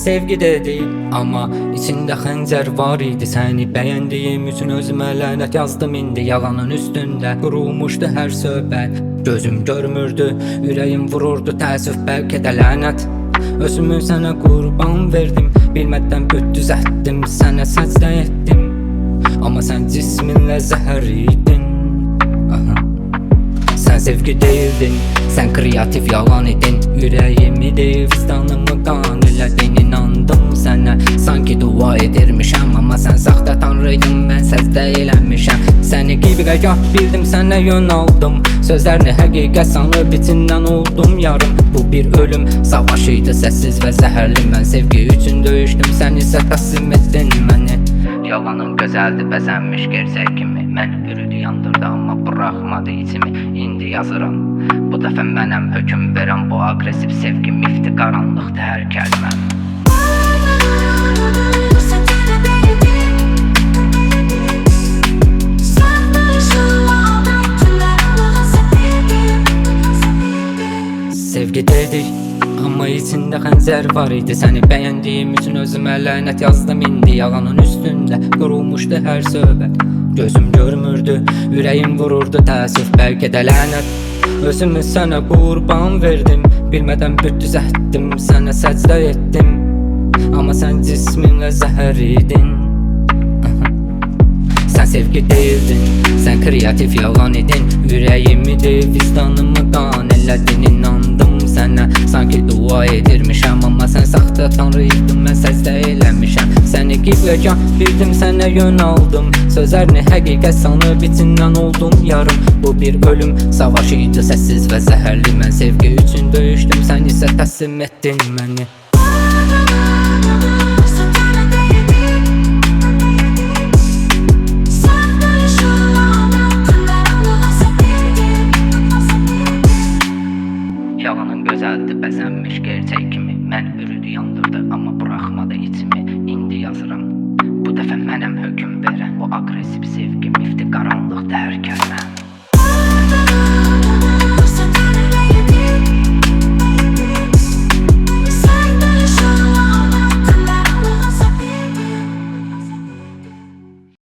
sevgi dedi, amma içində xəncər var idi. Səni bəyəndiyim üçün özümə lənət yazdım indi. Yalanın üstündə qurulmuşdu hər söhbət. Gözüm görmürdü, ürəyim vururdu təəssüf, bəlkə də lənət. Özümü sənə qurban verdim, bilmədən büt düzəltdim, sənə səcdə etdim. Amma sən cisminlə zəhər idin. Sən sevgi deyildin, sən kreativ yalan idin. Ürəyimi deyil, vicdanımı qan elədin. İnandım sənə, sanki dua edirmişəm, amma sən saxta tanrıydın, mən səcdə eləmişəm. Səni qibləgah bildim, sənə yön aldım. Sözlərini həqiqət sanıb içindən oldum yarım. Bu bir ölüm savaşıydı, səssiz və zəhərli. Mən sevgi üçün döyüşdüm, sən isə təslim etdin məni. Yalanın gözəldi, bəzənmiş gerçək kimi. Məni bürüdü, yandırdı, amma buraxmadı içimi. İndi yazıram, bu dəfə mənəm hökm verən. Bu aqressiv sevgi mifti, qaranlıqdır hər kəlməm. Sevgi dedik, amma içində xəncər var idi. Səni bəyəndiyim üçün özümə lənət yazdım indi. Yalanın üstündə qurulmuşdu hər söhbət. Gözüm görmürdü, ürəyim vururdu təəssüf, bəlkə də lənət. Özümü sənə qurban verdim, bilmədən büt düzəltdim, sənə səcdə etdim. Amma sən cisminlə zəhər idin. Sən sevgi deyildin, sən kreativ yalan idin. Ürəyimi deyil, vicdanımı qan elədin. İnandım sənə, sanki dua edirmişəm, amma sən saxta tanrıydın, mən səcdə eləmişəm. Səni qibləgah bildim, sənə yön aldım. Sözlərini həqiqət sanıb içindən oldum yarım. Bu bir ölüm savaşıydı, səssiz və zəhərli. Mən sevgi üçün döyüşdüm, sən isə təslim etdin məni. Yalanın gözəldi, bəzənmiş gerçək kimi. Məni bürüdü, yandırdı, amma buraxmadı içimi. İndi yazıram, bu dəfə mənəm hökm verən. Bu aqressiv sevgi mifti, qaranlıqdır hər kəlməm.